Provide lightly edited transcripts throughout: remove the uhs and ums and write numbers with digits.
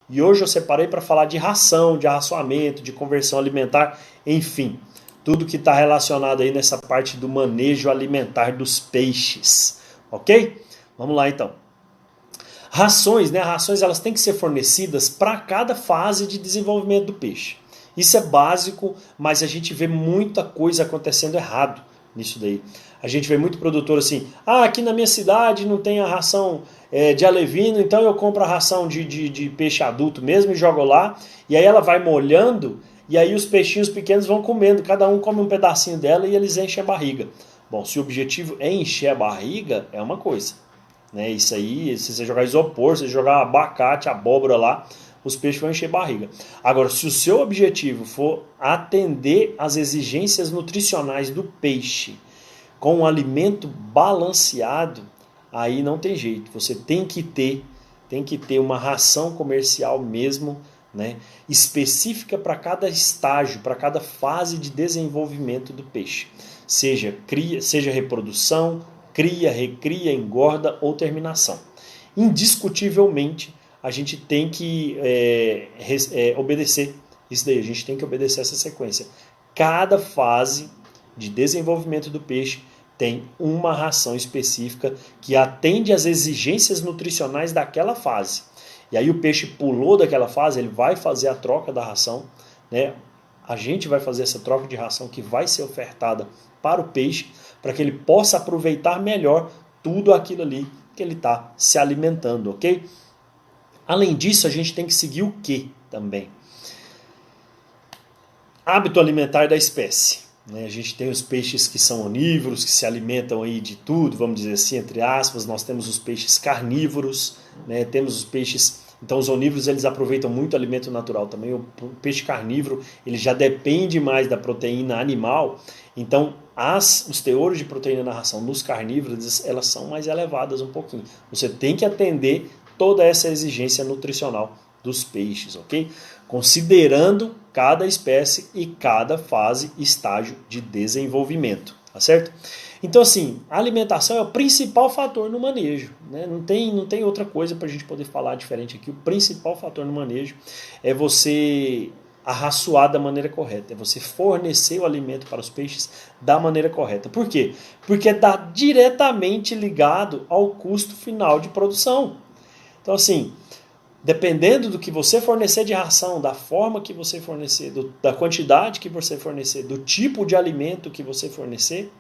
E hoje eu separei para falar de ração, de arraçoamento, de conversão alimentar, enfim, tudo que está relacionado aí nessa parte do manejo alimentar dos peixes, ok? Vamos lá então. Rações, né? Rações elas têm que ser fornecidas para cada fase de desenvolvimento do peixe. Isso é básico, mas a gente vê muita coisa acontecendo errado nisso daí. A gente vê muito produtor assim, aqui na minha cidade não tem a ração de alevino, então eu compro a ração de peixe adulto mesmo e jogo lá, e aí ela vai molhando, e aí os peixinhos pequenos vão comendo, cada um come um pedacinho dela e eles enchem a barriga. Bom, se o objetivo é encher a barriga, é uma coisa. Né? Isso aí, se você jogar isopor, se você jogar abacate, abóbora lá, os peixes vão encher barriga. Agora, se o seu objetivo for atender às exigências nutricionais do peixe com um alimento balanceado, aí não tem jeito. Você tem que ter uma ração comercial mesmo, né, específica para cada estágio, para cada fase de desenvolvimento do peixe. Seja reprodução, cria, recria, engorda ou terminação. Indiscutivelmente, a gente tem que obedecer isso daí, a gente tem que obedecer essa sequência. Cada fase de desenvolvimento do peixe tem uma ração específica que atende às exigências nutricionais daquela fase. E aí o peixe pulou daquela fase, ele vai fazer a troca da ração, né? A gente vai fazer essa troca de ração que vai ser ofertada para o peixe, para que ele possa aproveitar melhor tudo aquilo ali que ele está se alimentando, ok? Além disso, a gente tem que seguir o que também? Hábito alimentar da espécie. A gente tem os peixes que são onívoros, que se alimentam aí de tudo, vamos dizer assim, entre aspas. Nós temos os peixes carnívoros, né? Temos os peixes... Então os onívoros eles aproveitam muito o alimento natural também. O peixe carnívoro ele já depende mais da proteína animal. Então os teores de proteína na ração nos carnívoros elas são mais elevadas um pouquinho. Você tem que atender toda essa exigência nutricional dos peixes, ok? Considerando cada espécie e cada fase, estágio de desenvolvimento, tá certo? Então, assim, a alimentação é o principal fator no manejo, né? Não tem outra coisa para a gente poder falar diferente aqui. O principal fator no manejo é você arraçoar da maneira correta, é você fornecer o alimento para os peixes da maneira correta. Por quê? Porque está diretamente ligado ao custo final de produção. Então, assim, dependendo do que você fornecer de ração, da forma que você fornecer, da quantidade que você fornecer, do tipo de alimento que você fornecer,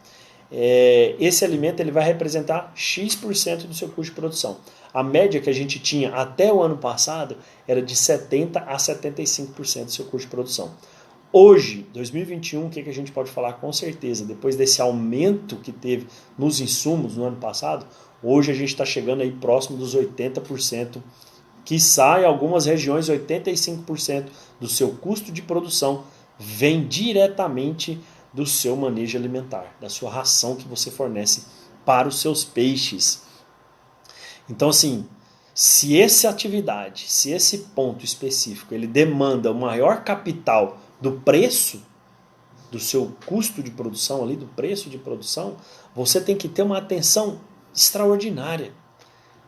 esse alimento ele vai representar X% do seu custo de produção. A média que a gente tinha até o ano passado era de 70% a 75% do seu custo de produção. Hoje, 2021, o que a gente pode falar com certeza? Depois desse aumento que teve nos insumos no ano passado, hoje a gente está chegando aí próximo dos 80%, quiçá em algumas regiões 85% do seu custo de produção vem diretamente do seu manejo alimentar, da sua ração que você fornece para os seus peixes. Então, assim, se essa atividade, se esse ponto específico, ele demanda o maior capital do preço, do seu custo de produção ali, do preço de produção, você tem que ter uma atenção extraordinária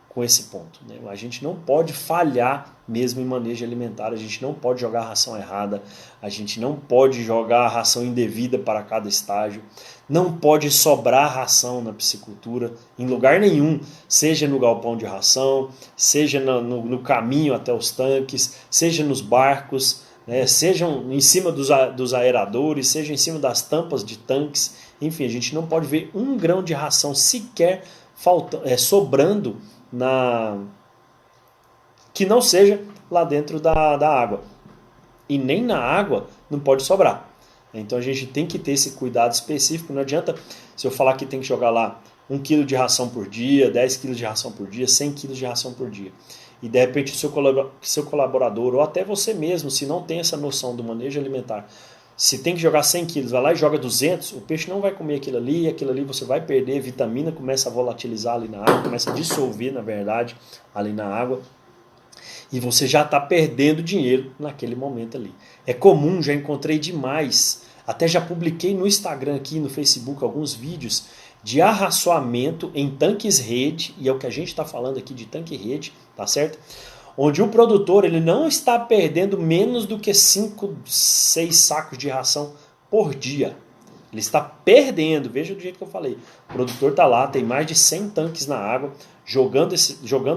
com esse ponto, né? A gente não pode falhar mesmo em manejo alimentar, a gente não pode jogar a ração errada, a gente não pode jogar a ração indevida para cada estágio, não pode sobrar ração na piscicultura em lugar nenhum, seja no galpão de ração, seja no caminho até os tanques, seja nos barcos, né? Sejam em cima dos aeradores, seja em cima das tampas de tanques, enfim, a gente não pode ver um grão de ração sequer sobrando que não seja lá dentro da água. E nem na água não pode sobrar. Então a gente tem que ter esse cuidado específico. Não adianta se eu falar que tem que jogar lá 1 kg de ração por dia, 10 kg de ração por dia, 100 kg de ração por dia. E de repente o seu colaborador, ou até você mesmo, se não tem essa noção do manejo alimentar, se tem que jogar 100 quilos, vai lá e joga 200, o peixe não vai comer aquilo ali você vai perder vitamina, começa a volatilizar ali na água, começa a dissolver, na verdade, ali na água, e você já está perdendo dinheiro naquele momento ali. É comum, já encontrei demais, até já publiquei no Instagram aqui, no Facebook, alguns vídeos de arraçoamento em tanques rede, e é o que a gente está falando aqui de tanque rede, tá certo? onde o produtor ele não está perdendo menos do que 5, 6 sacos de ração por dia. Ele está perdendo, veja do jeito que eu falei. O produtor está lá, tem mais de 100 tanques na água, jogando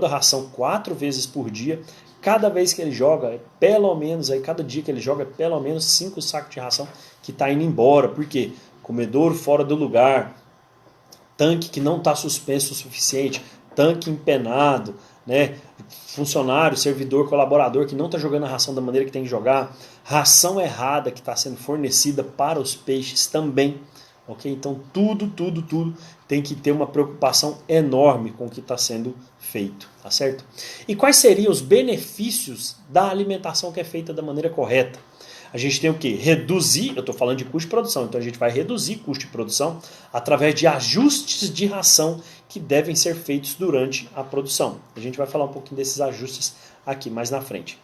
a ração 4 vezes por dia. Cada vez que ele joga, pelo menos, cada dia que ele joga, pelo menos 5 sacos de ração que está indo embora. Por quê? Comedouro fora do lugar, tanque que não está suspenso o suficiente, tanque empenado, né? Funcionário, servidor, colaborador que não está jogando a ração da maneira que tem que jogar, ração errada que está sendo fornecida para os peixes também, ok? Então tudo tem que ter uma preocupação enorme com o que está sendo feito, tá certo? E quais seriam os benefícios da alimentação que é feita da maneira correta? A gente tem o quê? Reduzir, eu estou falando de custo de produção, então a gente vai reduzir custo de produção através de ajustes de ração que devem ser feitos durante a produção. A gente vai falar um pouquinho desses ajustes aqui mais na frente.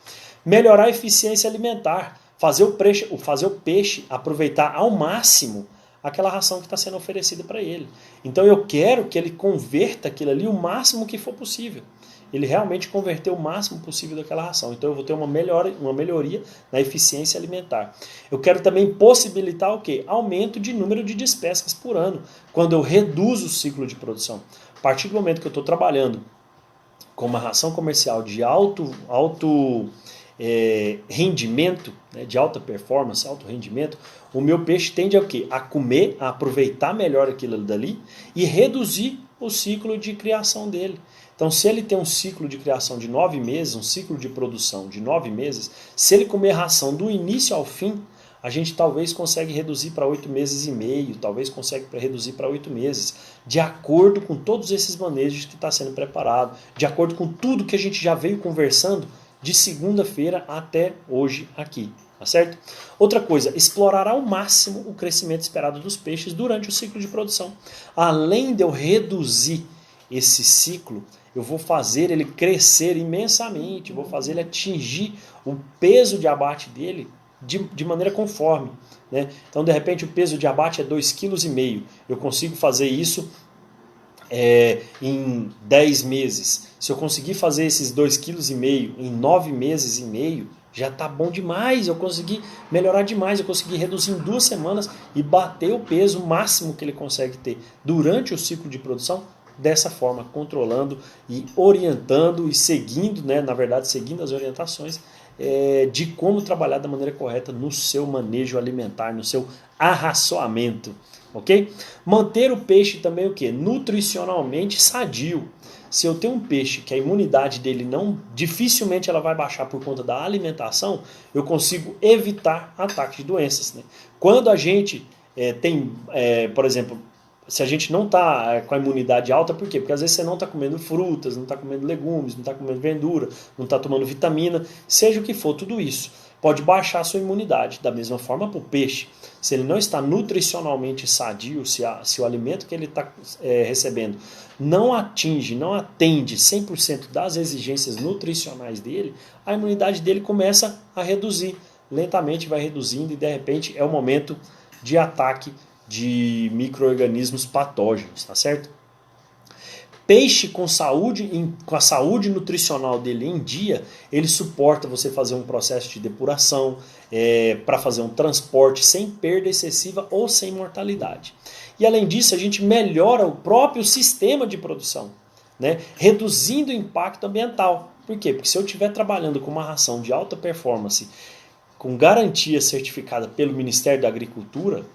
Melhorar a eficiência alimentar, fazer o peixe aproveitar ao máximo aquela ração que está sendo oferecida para ele. Então eu quero que ele converta aquilo ali o máximo que for possível. Ele realmente converter o máximo possível daquela ração. Então eu vou ter uma melhoria na eficiência alimentar. Eu quero também possibilitar o quê? Aumento de número de despescas por ano, quando eu reduzo o ciclo de produção. A partir do momento que eu estou trabalhando com uma ração comercial de alto rendimento, né, de alta performance, alto rendimento, o meu peixe tende a, o quê? A comer, a aproveitar melhor aquilo dali e reduzir o ciclo de criação dele. Então, se ele tem um ciclo de criação de 9 meses, um ciclo de produção de 9 meses, se ele comer ração do início ao fim, a gente talvez consegue reduzir para 8 meses e meio, talvez consegue reduzir para 8 meses, de acordo com todos esses manejos que está sendo preparado, de acordo com tudo que a gente já veio conversando de segunda-feira até hoje aqui, tá certo? Outra coisa, explorar ao máximo o crescimento esperado dos peixes durante o ciclo de produção. Além de eu reduzir esse ciclo, eu vou fazer ele crescer imensamente, vou fazer ele atingir o peso de abate dele de maneira conforme, né? Então, de repente, o peso de abate é 2,5 kg. Eu consigo fazer isso em 10 meses. Se eu conseguir fazer esses 2,5 kg em 9 meses e meio, já está bom demais. Eu consegui melhorar demais, eu consegui reduzir em 2 semanas e bater o peso máximo que ele consegue ter durante o ciclo de produção, dessa forma, controlando e orientando e seguindo, né, na verdade, seguindo as orientações de como trabalhar da maneira correta no seu manejo alimentar, no seu arraçoamento, ok? Manter o peixe também o quê? Nutricionalmente sadio. Se eu tenho um peixe que a imunidade dele dificilmente ela vai baixar por conta da alimentação, eu consigo evitar ataques de doenças, né? Quando a gente tem, por exemplo, se a gente não está com a imunidade alta, por quê? Porque às vezes você não está comendo frutas, não está comendo legumes, não está comendo verdura, não está tomando vitamina, seja o que for, tudo isso pode baixar a sua imunidade. Da mesma forma para o peixe. Se ele não está nutricionalmente sadio, se o alimento que ele está recebendo não atende 100% das exigências nutricionais dele, a imunidade dele começa a reduzir. Lentamente vai reduzindo e de repente é o momento de ataque de micro-organismos patógenos, tá certo? Peixe com a saúde nutricional dele em dia, ele suporta você fazer um processo de depuração, para fazer um transporte sem perda excessiva ou sem mortalidade. E além disso, a gente melhora o próprio sistema de produção, né? Reduzindo o impacto ambiental. Por quê? Porque se eu estiver trabalhando com uma ração de alta performance, com garantia certificada pelo Ministério da Agricultura,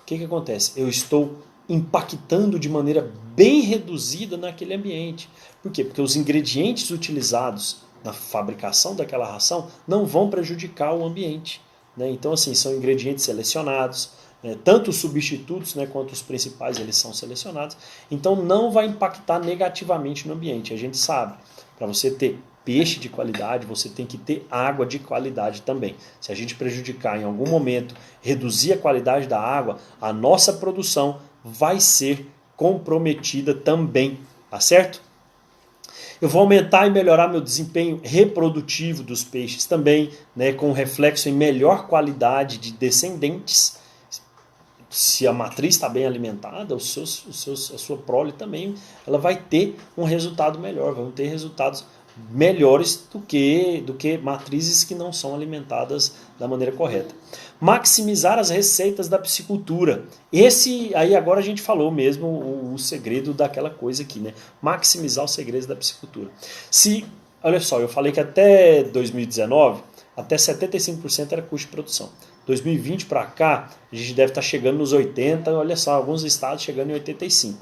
o que acontece? Eu estou impactando de maneira bem reduzida naquele ambiente. Por quê? Porque os ingredientes utilizados na fabricação daquela ração não vão prejudicar o ambiente, né? Então, assim, são ingredientes selecionados, né? Tanto os substitutos, né, quanto os principais eles são selecionados. Então, não vai impactar negativamente no ambiente. A gente sabe, para você ter peixe de qualidade, você tem que ter água de qualidade também. Se a gente prejudicar em algum momento, reduzir a qualidade da água, a nossa produção vai ser comprometida também, tá certo? Eu vou aumentar e melhorar meu desempenho reprodutivo dos peixes também, né, com reflexo em melhor qualidade de descendentes. Se a matriz está bem alimentada, a sua prole também ela vai ter um resultado melhor, vão ter resultados melhores do que matrizes que não são alimentadas da maneira correta. Maximizar as receitas da piscicultura. Esse aí agora a gente falou mesmo o segredo daquela coisa aqui, né? Maximizar os segredos da piscicultura. Olha só, eu falei que até 2019, até 75% era custo de produção. 2020 para cá, a gente deve estar chegando nos 80%, olha só, alguns estados chegando em 85%.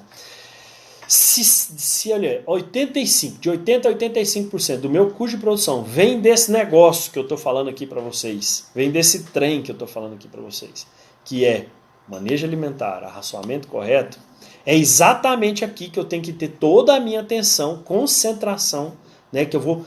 Olha, 85%, de 80% a 85% do meu custo de produção vem desse negócio que eu estou falando aqui para vocês, vem desse trem que eu estou falando aqui para vocês, que é manejo alimentar, arraçoamento correto, é exatamente aqui que eu tenho que ter toda a minha atenção, concentração, né, que eu vou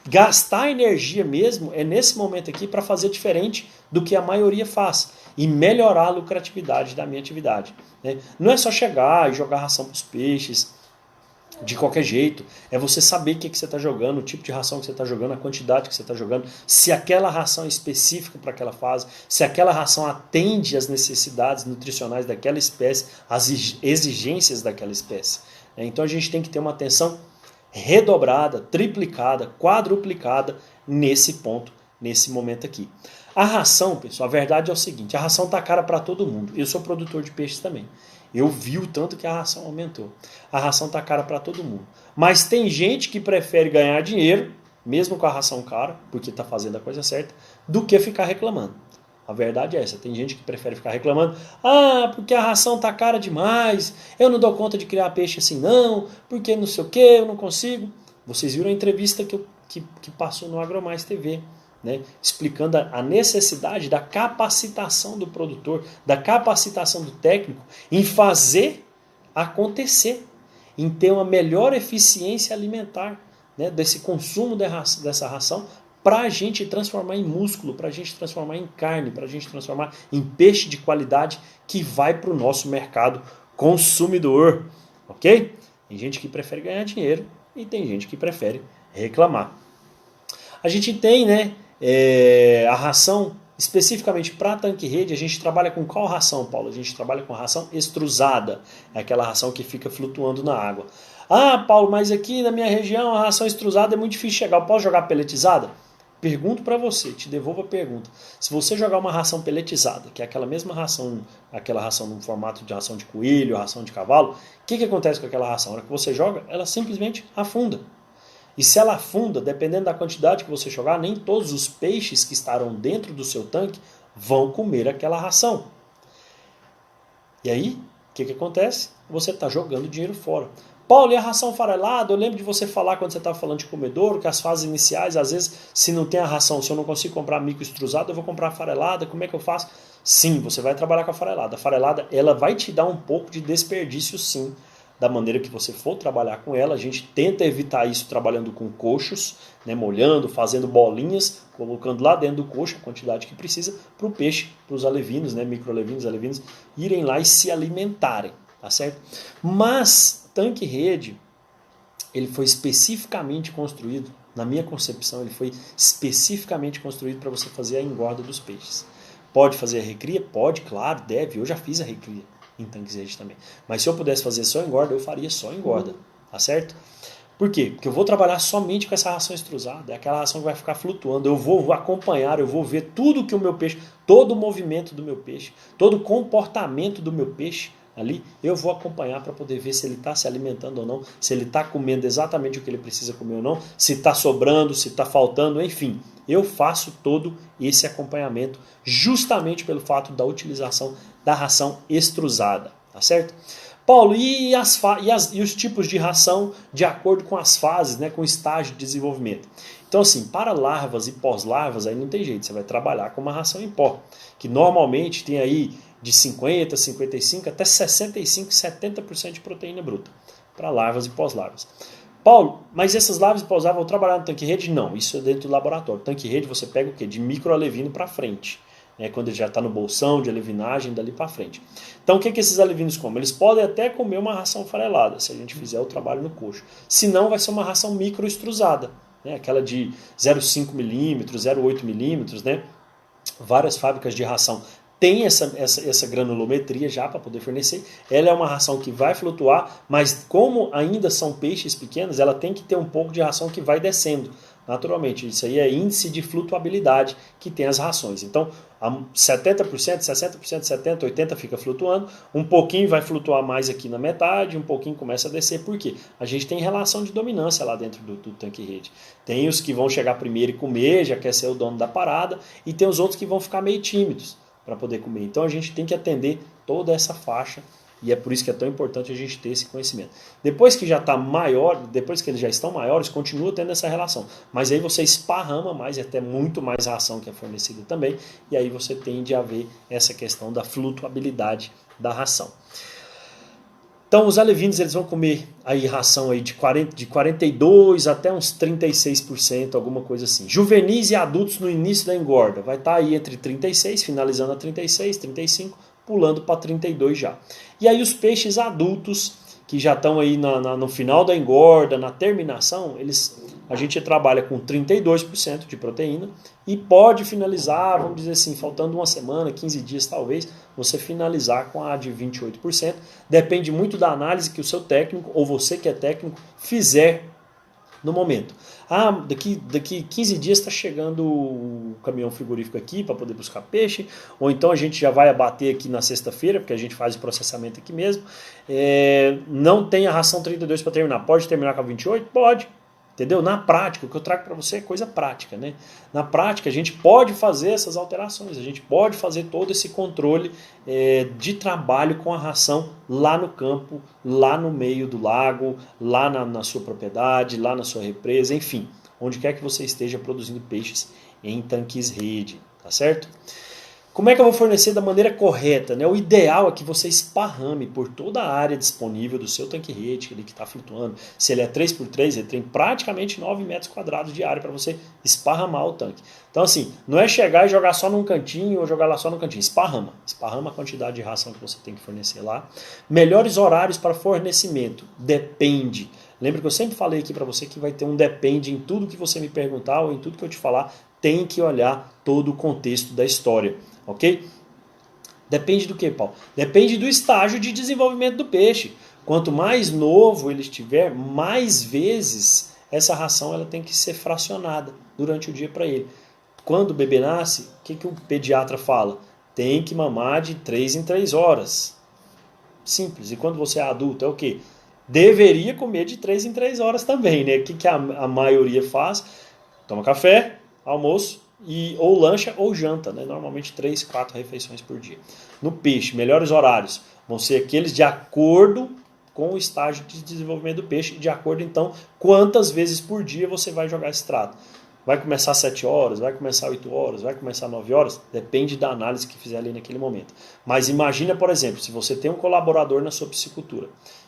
gastar energia mesmo, é nesse momento aqui para fazer diferente do que a maioria faz e melhorar a lucratividade da minha atividade. Né? Não é só chegar e jogar ração para os peixes de qualquer jeito, é você saber o que você está jogando, o tipo de ração que você está jogando, a quantidade que você está jogando, se aquela ração é específica para aquela fase, se aquela ração atende às necessidades nutricionais daquela espécie, às exigências daquela espécie. Então a gente tem que ter uma atenção redobrada, triplicada, quadruplicada nesse ponto, nesse momento aqui. A ração, pessoal, a verdade é o seguinte, a ração está cara para todo mundo. Eu sou produtor de peixes também. Eu vi o tanto que a ração aumentou. A ração está cara para todo mundo. Mas tem gente que prefere ganhar dinheiro, mesmo com a ração cara, porque está fazendo a coisa certa, do que ficar reclamando. A verdade é essa. Tem gente que prefere ficar reclamando. Ah, porque a ração tá cara demais. Eu não dou conta de criar peixe assim não. Porque não sei o que, eu não consigo. Vocês viram a entrevista que passou no Agromais TV. Né? Explicando a necessidade da capacitação do produtor, da capacitação do técnico em fazer acontecer. Em ter uma melhor eficiência alimentar, né? Desse consumo dessa ração, para a gente transformar em músculo, para a gente transformar em carne, para a gente transformar em peixe de qualidade que vai para o nosso mercado consumidor, ok? Tem gente que prefere ganhar dinheiro e tem gente que prefere reclamar. A gente tem, né, a ração, especificamente para tanque-rede, a gente trabalha com qual ração, Paulo? A gente trabalha com ração extrusada, é aquela ração que fica flutuando na água. Ah, Paulo, mas aqui na minha região a ração extrusada é muito difícil de chegar, eu posso jogar peletizada? Pergunto para você, te devolvo a pergunta. Se você jogar uma ração peletizada, que é aquela mesma ração, aquela ração no formato de ração de coelho, ração de cavalo, o que acontece com aquela ração? Na hora que você joga, ela simplesmente afunda. E se ela afunda, dependendo da quantidade que você jogar, nem todos os peixes que estarão dentro do seu tanque vão comer aquela ração. E aí, o que acontece? Você está jogando dinheiro fora. Paulo, e a ração farelada? Eu lembro de você falar quando você estava falando de comedouro, que as fases iniciais, às vezes, se não tem a ração, se eu não consigo comprar micro extrusado, eu vou comprar farelada, como é que eu faço? Sim, você vai trabalhar com a farelada. A farelada, ela vai te dar um pouco de desperdício, sim, da maneira que você for trabalhar com ela. A gente tenta evitar isso trabalhando com coxos, né, molhando, fazendo bolinhas, colocando lá dentro do coxo a quantidade que precisa para o peixe, para os alevinos, né, micro-alevinos, alevinos, irem lá e se alimentarem, tá certo? Mas tanque-rede, ele foi especificamente construído, na minha concepção, ele foi especificamente construído para você fazer a engorda dos peixes. Pode fazer a recria? Pode, claro, deve. Eu já fiz a recria em tanques-rede também. Mas se eu pudesse fazer só engorda, eu faria só engorda, tá certo? Por quê? Porque eu vou trabalhar somente com essa ração extrusada, é aquela ração que vai ficar flutuando, eu vou acompanhar, eu vou ver tudo que o meu peixe, todo o movimento do meu peixe, todo o comportamento do meu peixe, ali eu vou acompanhar para poder ver se ele está se alimentando ou não, se ele está comendo exatamente o que ele precisa comer ou não, se está sobrando, se está faltando, enfim. Eu faço todo esse acompanhamento justamente pelo fato da utilização da ração extrusada, tá certo? Paulo, e os tipos de ração de acordo com as fases, né, com o estágio de desenvolvimento? Então, assim, para larvas e pós-larvas, aí não tem jeito, você vai trabalhar com uma ração em pó, que normalmente tem aí de 50%, 55% até 65%, 70% de proteína bruta para larvas e pós-larvas. Paulo, mas essas larvas e pós-larvas vão trabalhar no tanque-rede? Não, isso é dentro do laboratório. Tanque-rede você pega o quê? De microalevino para frente. Quando ele já está no bolsão de alevinagem, dali para frente. Então o que esses alevinos comem? Eles podem até comer uma ração farelada, se a gente fizer o trabalho no coxo. Se não, vai ser uma ração microextrusada, né? Aquela de 0,5 milímetros, 0,8 milímetros, né? Várias fábricas de ração tem essa granulometria já para poder fornecer. Ela é uma ração que vai flutuar, mas como ainda são peixes pequenos, ela tem que ter um pouco de ração que vai descendo. Naturalmente, isso aí é índice de flutuabilidade que tem as rações. Então, 70%, 60%, 70%, 80% fica flutuando, um pouquinho vai flutuar mais aqui na metade, um pouquinho começa a descer. Por quê? A gente tem relação de dominância lá dentro do tanque-rede. Tem os que vão chegar primeiro e comer, já quer ser o dono da parada, e tem os outros que vão ficar meio tímidos para poder comer. Então, a gente tem que atender toda essa faixa. E é por isso que é tão importante a gente ter esse conhecimento. Depois que já está maior, depois que eles já estão maiores, continua tendo essa relação. Mas aí você esparrama mais, e até muito mais ração que é fornecida também. E aí você tende a ver essa questão da flutuabilidade da ração. Então os alevinos eles vão comer aí ração aí de 42% até uns 36%, alguma coisa assim. Juvenis e adultos no início da engorda. Vai estar aí entre 36%, finalizando a 36%, 35%. Pulando para 32 já. E aí os peixes adultos, que já estão aí no final da engorda, na terminação, a gente trabalha com 32% de proteína e pode finalizar, vamos dizer assim, faltando uma semana, 15 dias talvez, você finalizar com a de 28%. Depende muito da análise que o seu técnico, ou você que é técnico, fizer no momento. Daqui 15 dias está chegando o caminhão frigorífico aqui para poder buscar peixe, ou então a gente já vai abater aqui na sexta-feira, porque a gente faz o processamento aqui mesmo. Não tem a ração 32 para terminar. Pode terminar com a 28? Pode. Entendeu? Na prática, o que eu trago para você é coisa prática, né? Na prática, a gente pode fazer essas alterações, a gente pode fazer todo esse controle de trabalho com a ração lá no campo, lá no meio do lago, lá na sua propriedade, lá na sua represa, enfim, onde quer que você esteja produzindo peixes em tanques rede, tá certo? Como é que eu vou fornecer da maneira correta? Né? O ideal é que você esparrame por toda a área disponível do seu tanque-rede, aquele que está flutuando. Se ele é 3x3, ele tem praticamente 9 metros quadrados de área para você esparramar o tanque. Então assim, não é chegar e jogar só num cantinho ou jogar lá só num cantinho. Esparrama a quantidade de ração que você tem que fornecer lá. Melhores horários para fornecimento. Depende. Lembra que eu sempre falei aqui para você que vai ter um depende em tudo que você me perguntar ou em tudo que eu te falar. Tem que olhar todo o contexto da história. Ok? Depende do que, Paulo? Depende do estágio de desenvolvimento do peixe. Quanto mais novo ele estiver, mais vezes essa ração ela tem que ser fracionada durante o dia para ele. Quando o bebê nasce, o que o pediatra fala? Tem que mamar de 3 em 3 horas. Simples. E quando você é adulto, é o quê? Deveria comer de 3 em 3 horas também, né? O que a maioria faz? Toma café, almoço, ou lancha ou janta, né? Normalmente 3, 4 refeições por dia. No peixe, melhores horários vão ser aqueles de acordo com o estágio de desenvolvimento do peixe, de acordo então quantas vezes por dia você vai jogar esse trato. Vai começar 7 horas, vai começar 8 horas, vai começar 9 horas? Depende da análise que fizer ali naquele momento. Mas imagina, por exemplo, se você tem um colaborador na sua piscicultura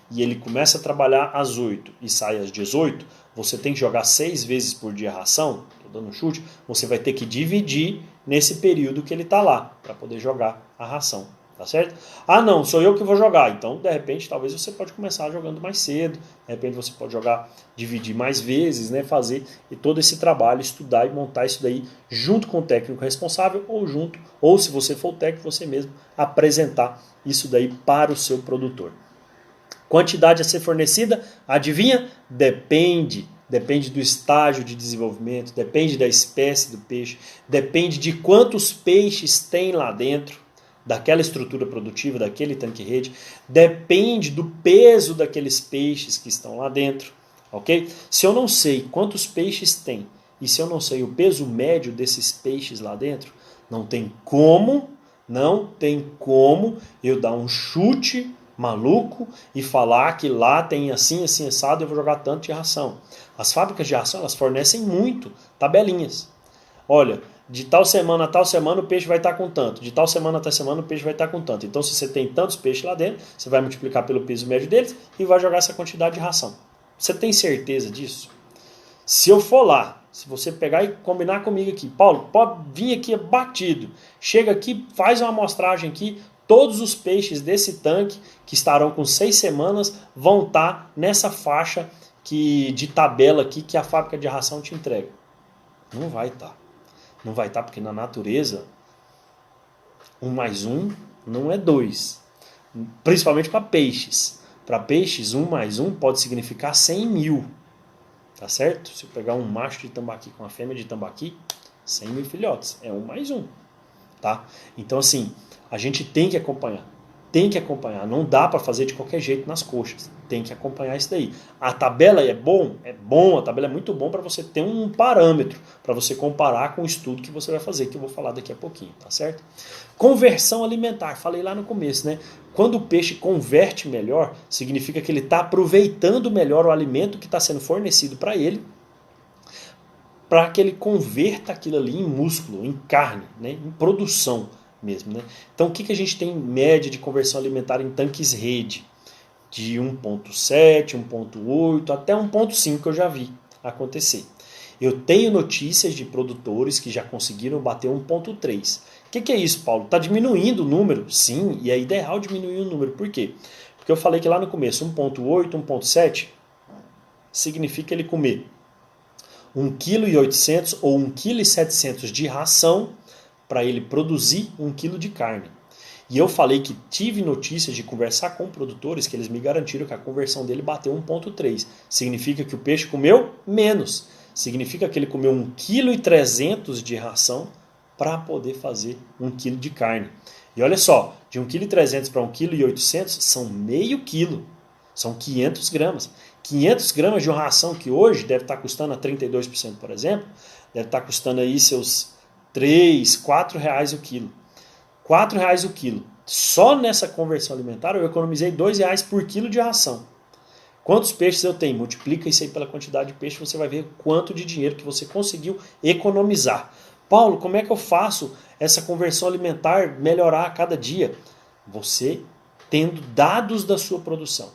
e ele começa a trabalhar às 8 e sai às 18, você tem que jogar 6 vezes por dia a ração, estou dando um chute, você vai ter que dividir nesse período que ele está lá, para poder jogar a ração, tá certo? Ah não, sou eu que vou jogar, então de repente talvez você pode começar jogando mais cedo, de repente você pode jogar, dividir mais vezes, né, fazer todo esse trabalho, estudar e montar isso daí junto com o técnico responsável ou se você for o técnico, você mesmo apresentar isso daí para o seu produtor. Quantidade a ser fornecida, adivinha? Depende. Depende do estágio de desenvolvimento, depende da espécie do peixe, depende de quantos peixes tem lá dentro, daquela estrutura produtiva, daquele tanque-rede, depende do peso daqueles peixes que estão lá dentro, ok? Se eu não sei quantos peixes tem e se eu não sei o peso médio desses peixes lá dentro, não tem como eu dar um chute maluco e falar que lá tem assim, assim, assado, eu vou jogar tanto de ração. As fábricas de ração, elas fornecem muito, tabelinhas. Olha, de tal semana a tal semana o peixe vai estar com tanto, de tal semana a tal semana o peixe vai estar com tanto. Então, se você tem tantos peixes lá dentro, você vai multiplicar pelo peso médio deles e vai jogar essa quantidade de ração. Você tem certeza disso? Se eu for lá, se você pegar e combinar comigo aqui, Paulo, pode vir aqui batido, chega aqui, faz uma amostragem aqui, todos os peixes desse tanque, que estarão com 6 semanas, vão estar nessa faixa de tabela aqui que a fábrica de ração te entrega. Não vai estar. Não vai estar porque na natureza 1 mais 1 não é 2. Principalmente para peixes. Para peixes, 1 mais 1 pode significar 100.000. Tá certo? Se eu pegar um macho de tambaqui com uma fêmea de tambaqui, 100.000 filhotes. É 1 mais 1. Tá? Então, assim, a gente tem que acompanhar. Tem que acompanhar. Não dá para fazer de qualquer jeito nas coxas. Tem que acompanhar isso daí. A tabela é bom? É bom. A tabela é muito bom para você ter um parâmetro, para você comparar com o estudo que você vai fazer, que eu vou falar daqui a pouquinho, tá certo? Conversão alimentar. Falei lá no começo, né? Quando o peixe converte melhor, significa que ele está aproveitando melhor o alimento que está sendo fornecido para ele, para que ele converta aquilo ali em músculo, em carne, né? Em produção mesmo, né? Então, o que a gente tem em média de conversão alimentar em tanques rede? De 1.7, 1.8 até 1.5 que eu já vi acontecer. Eu tenho notícias de produtores que já conseguiram bater 1.3. O que é isso, Paulo? Está diminuindo o número? Sim, e é ideal diminuir o número. Por quê? Porque eu falei que lá no começo 1.8, 1.7 significa ele comer 1,8 kg ou 1,7 kg de ração para ele produzir 1 kg de carne. E eu falei que tive notícias de conversar com produtores que eles me garantiram que a conversão dele bateu 1,3. Significa que o peixe comeu menos. Significa que ele comeu 1,3 kg de ração para poder fazer 1 kg de carne. E olha só, de 1,3 kg para 1,8 kg são meio quilo. São 500 gramas. 500 gramas de uma ração que hoje deve estar custando a 32%, por exemplo, deve estar custando aí seus 3, 4 reais o quilo. 4 reais o quilo. Só nessa conversão alimentar eu economizei 2 reais por quilo de ração. Quantos peixes eu tenho? Multiplica isso aí pela quantidade de peixe, você vai ver quanto de dinheiro que você conseguiu economizar. Paulo, como é que eu faço essa conversão alimentar melhorar a cada dia? Você tendo dados da sua produção,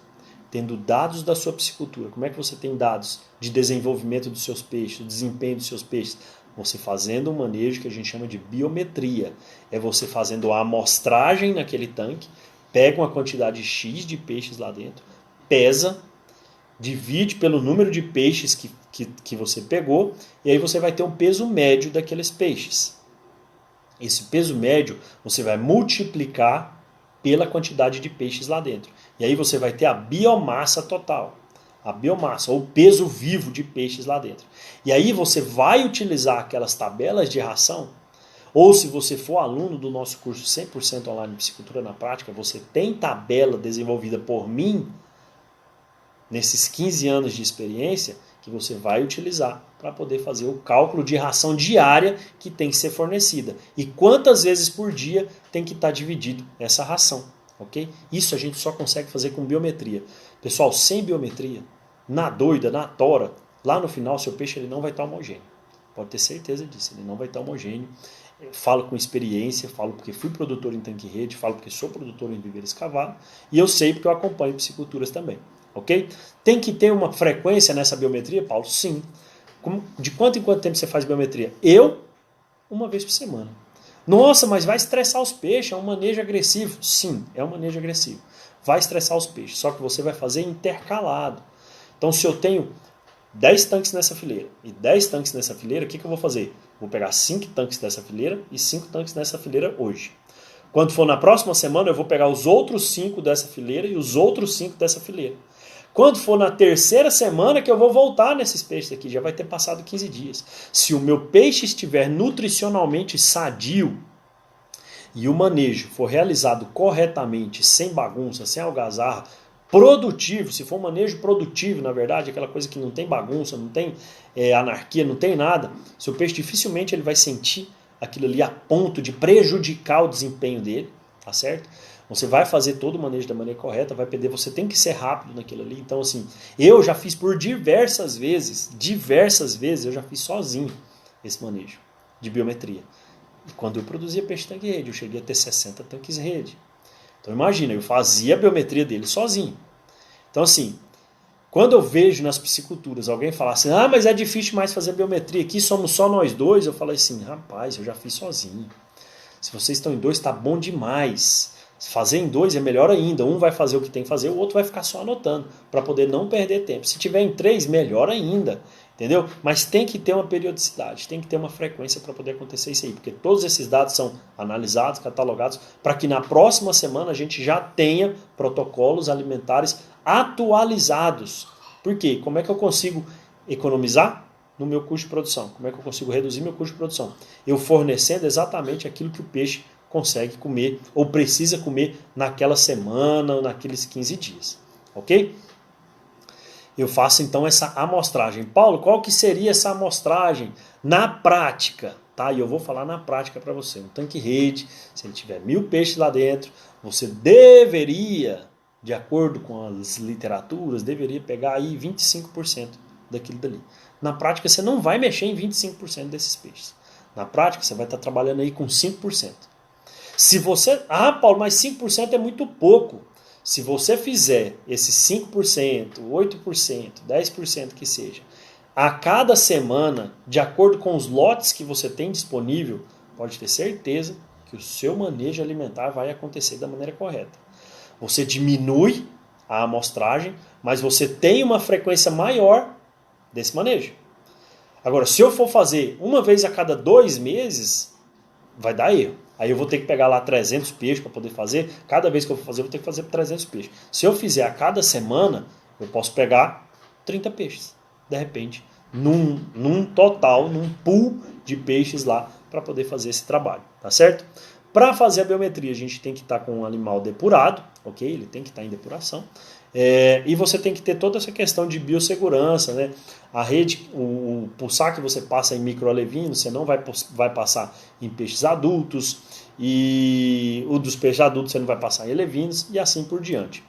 tendo dados da sua piscicultura. Como é que você tem dados de desenvolvimento dos seus peixes, do desempenho dos seus peixes? Você fazendo um manejo que a gente chama de biometria. É você fazendo a amostragem naquele tanque, pega uma quantidade X de peixes lá dentro, pesa, divide pelo número de peixes que você pegou, e aí você vai ter um peso médio daqueles peixes. Esse peso médio você vai multiplicar pela quantidade de peixes lá dentro. E aí você vai ter a biomassa total. A biomassa, ou o peso vivo de peixes lá dentro. E aí você vai utilizar aquelas tabelas de ração, ou se você for aluno do nosso curso 100% online de piscicultura na prática, você tem tabela desenvolvida por mim, nesses 15 anos de experiência, que você vai utilizar para poder fazer o cálculo de ração diária que tem que ser fornecida. E quantas vezes por dia tem que estar dividido essa ração. Okay? Isso a gente só consegue fazer com biometria. Pessoal, sem biometria, na doida, na tora, lá no final seu peixe ele não vai estar homogêneo. Pode ter certeza disso, ele não vai estar homogêneo. Eu falo com experiência, falo porque fui produtor em tanque rede, falo porque sou produtor em viveiro escavado, e eu sei porque eu acompanho pisciculturas também. Ok? Tem que ter uma frequência nessa biometria, Paulo? Sim. De quanto em quanto tempo você faz biometria? Eu, uma vez por semana. Nossa, mas vai estressar os peixes, é um manejo agressivo. Sim, é um manejo agressivo. Vai estressar os peixes, só que você vai fazer intercalado. Então, se eu tenho 10 tanques nessa fileira e 10 tanques nessa fileira, o que eu vou fazer? Vou pegar 5 tanques dessa fileira e 5 tanques nessa fileira hoje. Quando for na próxima semana, eu vou pegar os outros 5 dessa fileira e os outros 5 dessa fileira. Quando for na terceira semana que eu vou voltar nesses peixes aqui, já vai ter passado 15 dias. Se o meu peixe estiver nutricionalmente sadio e o manejo for realizado corretamente, sem bagunça, sem algazarra, produtivo, se for um manejo produtivo, na verdade, aquela coisa que não tem bagunça, não tem anarquia, não tem nada, seu peixe dificilmente ele vai sentir aquilo ali a ponto de prejudicar o desempenho dele, tá certo? Você vai fazer todo o manejo da maneira correta, vai perder, você tem que ser rápido naquilo ali. Então, assim, eu já fiz por diversas vezes eu já fiz sozinho esse manejo de biometria. E quando eu produzia peixe tanque rede, eu cheguei a ter 60 tanques rede. Então, imagina, eu fazia a biometria dele sozinho. Então, assim, quando eu vejo nas pisciculturas alguém falar assim, mas é difícil mais fazer biometria, aqui somos só nós dois, eu falo assim, rapaz, eu já fiz sozinho. Se vocês estão em 2, está bom demais. Fazer em 2 é melhor ainda. Um vai fazer o que tem que fazer, o outro vai ficar só anotando, para poder não perder tempo. Se tiver em 3, melhor ainda. Entendeu? Mas tem que ter uma periodicidade, tem que ter uma frequência para poder acontecer isso aí, porque todos esses dados são analisados, catalogados, para que na próxima semana a gente já tenha protocolos alimentares atualizados. Por quê? Como é que eu consigo economizar no meu custo de produção? Como é que eu consigo reduzir meu custo de produção? Eu fornecendo exatamente aquilo que o peixe consegue comer ou precisa comer naquela semana ou naqueles 15 dias. Ok? Eu faço então essa amostragem. Paulo, qual que seria essa amostragem na prática? Tá? E eu vou falar na prática para você. Um tanque-rede, se ele tiver 1000 peixes lá dentro, você deveria, de acordo com as literaturas, deveria pegar aí 25% daquilo dali. Na prática, você não vai mexer em 25% desses peixes. Na prática, você vai estar trabalhando aí com 5%. Se você... Ah, Paulo, mas 5% é muito pouco. Se você fizer esses 5%, 8%, 10% que seja, a cada semana, de acordo com os lotes que você tem disponível, pode ter certeza que o seu manejo alimentar vai acontecer da maneira correta. Você diminui a amostragem, mas você tem uma frequência maior desse manejo. Agora, se eu for fazer uma vez a cada 2 meses, vai dar erro. Aí eu vou ter que pegar lá 300 peixes para poder fazer. Cada vez que eu for fazer, eu vou ter que fazer 300 peixes. Se eu fizer a cada semana, eu posso pegar 30 peixes. De repente, num total, num pool de peixes lá para poder fazer esse trabalho. Tá certo? Para fazer a biometria, a gente tem que estar com um animal depurado, ok? Ele tem que estar em depuração. E você tem que ter toda essa questão de biossegurança, né? A rede, o pulsar que você passa em microalevinos, você não vai passar em peixes adultos, e o dos peixes adultos você não vai passar em alevinos, e assim por diante.